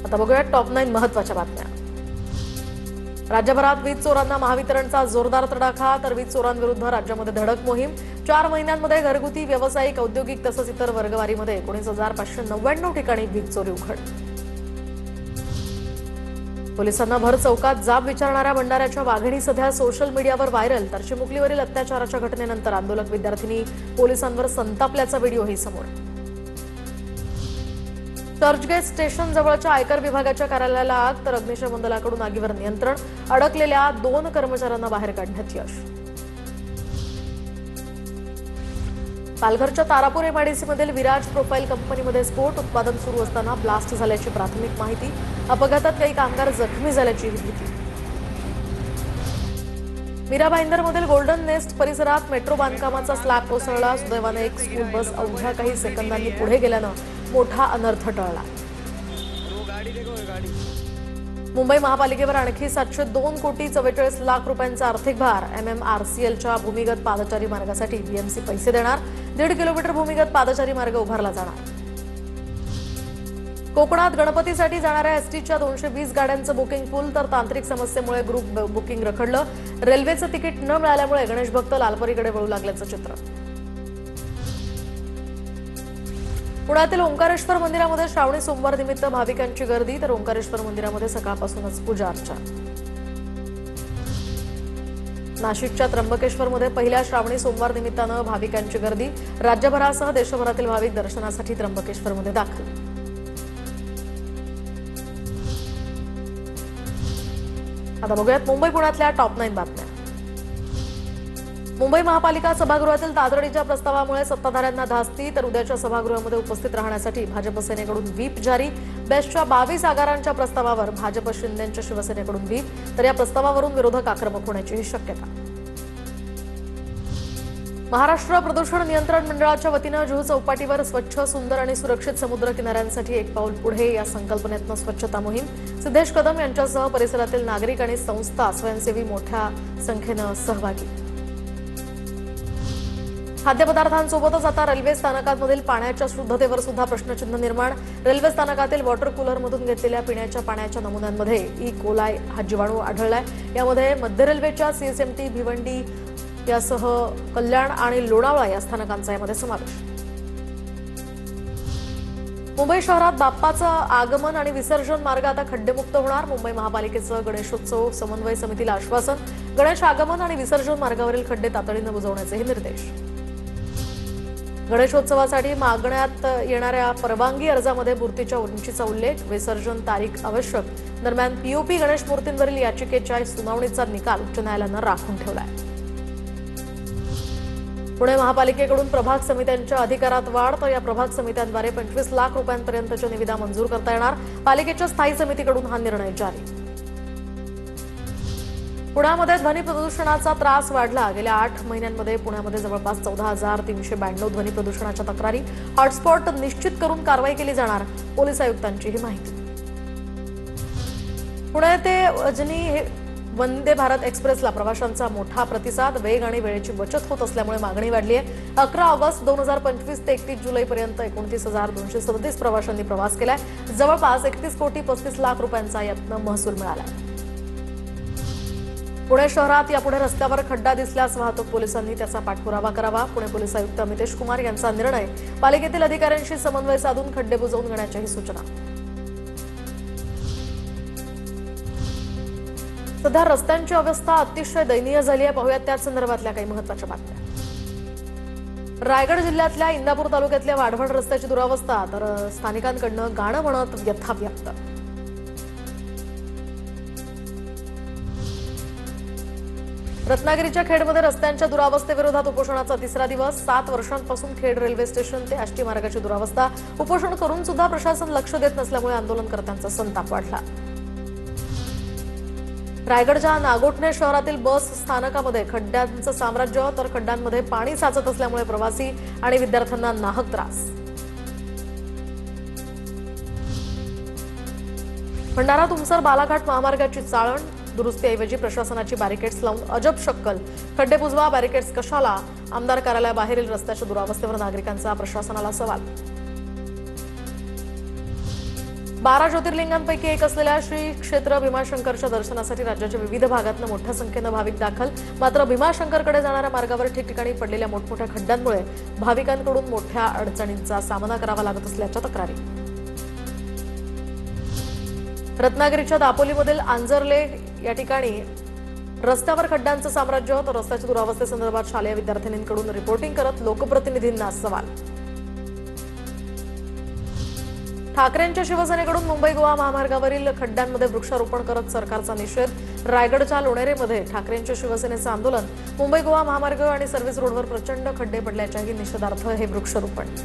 आता बघूया टॉप 9 महत्त्वाच्या बातम्या। राज्यभरात वीज चोरांना महावितरणचा जोरदार तडाखा, तर वीज चोरांविरुद्ध राज्यामध्ये धडक मोहीम। 4 महिन्यांमध्ये घरगुती, व्यावसायिक, औद्योगिक तसंच इतर वर्गवारीमध्ये 19,599 ठिकाणी वीज चोरी उघड। पोलिसांना भर चौकात जाब विचारणाऱ्या भंडाऱ्याच्या वाघिणी सध्या सोशल मीडियावर व्हायरल, तर चिमुकलीवरील अत्याचाराच्या घटनेनंतर आंदोलक विद्यार्थिनी पोलिसांवर संतापल्याचा व्हिडिओही समोर। चर्चगेट स्टेशन जवळच्या आयकर विभागाच्या कार्यालयाला आग, तर अग्निशमन दलाकडून आगीवर नियंत्रण। अडकलेल्या 2 कर्मचाऱ्यांना बाहेर काढण्यात यश। पालघरच्या तारापूर एमआयडीसीमधील विराज प्रोफाईल कंपनीमध्ये स्फोट, उत्पादन सुरू असताना ब्लास्ट झाल्याची प्राथमिक माहिती। अपघातात काही कामगार जखमी झाल्याची भीती। मीरा भाईंदरमधील गोल्डन नेस्ट परिसरात मेट्रो बांधकामाचा स्लॅब कोसळला। सुदैवाने एक स्कूल बस अवघ्या काही सेकंदांनी पुढे गेल्यानं मोठा अनर्थ टळला। मुंबई महापालिकेवर आणखी 702 कोटी 44 लाख रुपयांचा आर्थिक भार। MMRCLच्या भूमिगत पादचारी मार्गासाठी BMC पैसे देणार। 1.5 किलोमीटर भूमिगत पादचारी मार्ग उभारला जाणार। कोकणात गणपतीसाठी जाणाऱ्या एसटीच्या 220 गाड्यांचं बुकिंग फुल, तर तांत्रिक समस्येमुळे ग्रुप बुकिंग रखडलं। रेल्वेचं तिकीट न मिळाल्यामुळे गणेश भक्त लालपरीकडे वळू लागल्याचं चित्र। पुण्यातील ओंकारेश्वर मंदिरामध्ये श्रावणी सोमवार निमित्त भाविकांची गर्दी, तर ओंकारेश्वर मंदिरामध्ये सकाळपासूनच पूजा अर्चा। नाशिकच्या त्र्यंबकेश्वरमध्ये पहिल्या श्रावणी सोमवार निमित्तानं भाविकांची गर्दी। राज्यभरासह देशभरातील भाविक दर्शनासाठी त्र्यंबकेश्वरमध्ये दाखल। आता बघूयात मुंबई पुण्यातल्या टॉप 9 बातम्या। मुंबई महापालिका सभागृहातील तातडीच्या प्रस्तावामुळे सत्ताधाऱ्यांना धास्ती, तर उद्याच्या सभागृहामध्ये उपस्थित राहण्यासाठी भाजप सेनेकडून व्हीप जारी। बेस्टच्या 22 आगारांच्या प्रस्तावावर भाजप शिंदेच्या शिवसेनेकडून व्हीप, तर या प्रस्तावावरून विरोधक आक्रमक होण्याचीही शक्यता। महाराष्ट्र प्रदूषण नियंत्रण मंडळाच्या वतीनं जुहू चौपाटीवर स्वच्छ, सुंदर आणि सुरक्षित समुद्र किनाऱ्यांसाठी एक पाऊल पुढे या संकल्पनेतनं स्वच्छता मोहीम। सिद्धेश कदम यांच्यासह परिसरातील नागरिक आणि संस्था, स्वयंसेवी मोठ्या संख्येनं सहभागी। खाद्यपदार्थांसोबतच आता रेल्वे स्थानकांमधील पाण्याच्या शुद्धतेवर सुद्धा प्रश्नचिन्ह निर्माण। रेल्वे स्थानकातील वॉटर कूलरमधून घेतलेल्या पिण्याच्या पाण्याच्या नमुन्यांमध्ये ई कोलाय हा जीवाणू आढळलाय। यामध्ये मध्य रेल्वेच्या CSMT, भिवंडी यासह कल्याण आणि लोणावळा या स्थानकांचा यामध्ये समावेश। मुंबई शहरात बाप्पाचं आगमन आणि विसर्जन मार्ग आता खड्डेमुक्त होणार। मुंबई महापालिकेचं गणेशोत्सव समन्वय समितीला आश्वासन। गणेश आगमन आणि विसर्जन मार्गावरील खड्डे तातडीनं बुजवण्याचेही निर्देश। गणेशोत्सवासाठी मागण्यात येणाऱ्या परवानगी अर्जामध्ये मूर्तीच्या उंचीचा उल्लेख, विसर्जन तारीख आवश्यक। दरम्यान POP गणेश मूर्तींवरील याचिकेच्या सुनावणीचा निकाल उच्च न्यायालयानं राखून ठेवलाय। पुणे महापालिकेकडून प्रभाग समित्यांच्या अधिकारात वाढ, तर या प्रभाग समित्यांद्वारे 25 लाख रुपयांपर्यंतच्या निविदा मंजूर करता येणार। पालिकेच्या स्थायी समितीकडून हा निर्णय जारी। पुण्यामध्ये ध्वनी प्रदूषणाचा त्रास वाढला। गेल्या 8 महिन्यांमध्ये पुण्यामध्ये जवळपास 14,392 ध्वनी प्रदूषणाच्या तक्रारी। हॉटस्पॉट निश्चित करून कारवाई केली जाणार, पोलीस आयुक्तांची ही माहिती। पुणे ते अजनी वंदे भारत एक्सप्रेसला प्रवाशांचा मोठा प्रतिसाद। वेग आणि वेळेची बचत होत असल्यामुळे मागणी वाढली आहे। 11 ऑगस्ट 2025 ते 31 जुलैपर्यंत 29,237 प्रवाशांनी प्रवास केलाय। जवळपास 31 कोटी 35 लाख रुपयांचा यातनं महसूल मिळाला। पुणे शहरात यापुढे रस्त्यावर खड्डा दिसल्यास वाहतूक पोलिसांनी त्याचा पाठपुरावा करावा। पुणे पोलीस आयुक्त अमितेश कुमार यांचा निर्णय। पालिकेतील अधिकाऱ्यांशी समन्वय साधून खड्डे बुजवून घेण्याच्याही सूचना। सध्या रस्त्यांची अवस्था अतिशय दयनीय झाली आहे। पाहूयात त्याच संदर्भातल्या काही महत्त्वाच्या बातम्या। रायगड जिल्ह्यातल्या इंदापूर तालुक्यातल्या वाढवण रस्त्याची दुरावस्था, तर स्थानिकांकडनं गाणं म्हणत व्यथा व्यक्त। रत्नागिरीच्या खेडमध्ये रस्त्यांच्या दुरावस्थेविरोधात उपोषणाचा 3रा दिवस। 7 वर्षांपासून खेड रेल्वे स्टेशन ते आष्टी मार्गाची दुरावस्था। उपोषण करून सुद्धा प्रशासन लक्ष देत नसल्यामुळे आंदोलनकर्त्यांचा संताप वाढला। रायगडच्या नागोठणे शहरातील बस स्थानकामध्ये खड्ड्यांचं साम्राज्य, तर खड्ड्यांमध्ये पाणी साचत असल्यामुळे प्रवासी आणि विद्यार्थ्यांना नाहक त्रास। भंडारा तुमसर बालाघाट महामार्गाची चाळण, दुरुस्तीऐवजी प्रशासनाची बॅरिकेड्स लावून अजब शक्कल। खड्डे बुजवा, बॅरिकेड्स कशाला? आमदार कार्यालयाबाहेरील रस्त्याच्या दुरावस्थेवर नागरिकांचा प्रशासनाला सवाल। 12 ज्योतिर्लिंगांपैकी एक असलेल्या श्री क्षेत्र भीमाशंकरच्या दर्शनासाठी राज्याच्या विविध भागातून मोठ्या संख्येनं भाविक दाखल. मात्र भीमाशंकरकडे जाणाऱ्या मार्गावर ठिकठिकाणी पडलेल्या मोठमोठ्या खड्ड्यांमुळे भाविकांकडून मोठ्या अडचणींचा सामना करावा लागत असल्याच्या तक्रारी. रत्नागिरीच्या दापोलीमधील आंजर्ले या ठिकाणी रस्त्यावर खड्ड्यांचं साम्राज्य. तर रस्त्याच्या दुरावस्थेसंदर्भात शालेय विद्यार्थिनींकडून रिपोर्टिंग करत लोकप्रतिनिधींना सवाल. ठाकरेंच्या शिवसेनेकडून मुंबई गोवा महामार्गावरील खड्ड्यांमध्ये वृक्षारोपण करत सरकारचा निषेध. रायगडच्या लोणेरेमध्ये ठाकरेंच्या शिवसेनेचं आंदोलन. मुंबई गोवा महामार्ग आणि सर्व्हिस रोडवर प्रचंड खड्डे पडल्याच्याही निषेधार्थ हे वृक्षारोपण.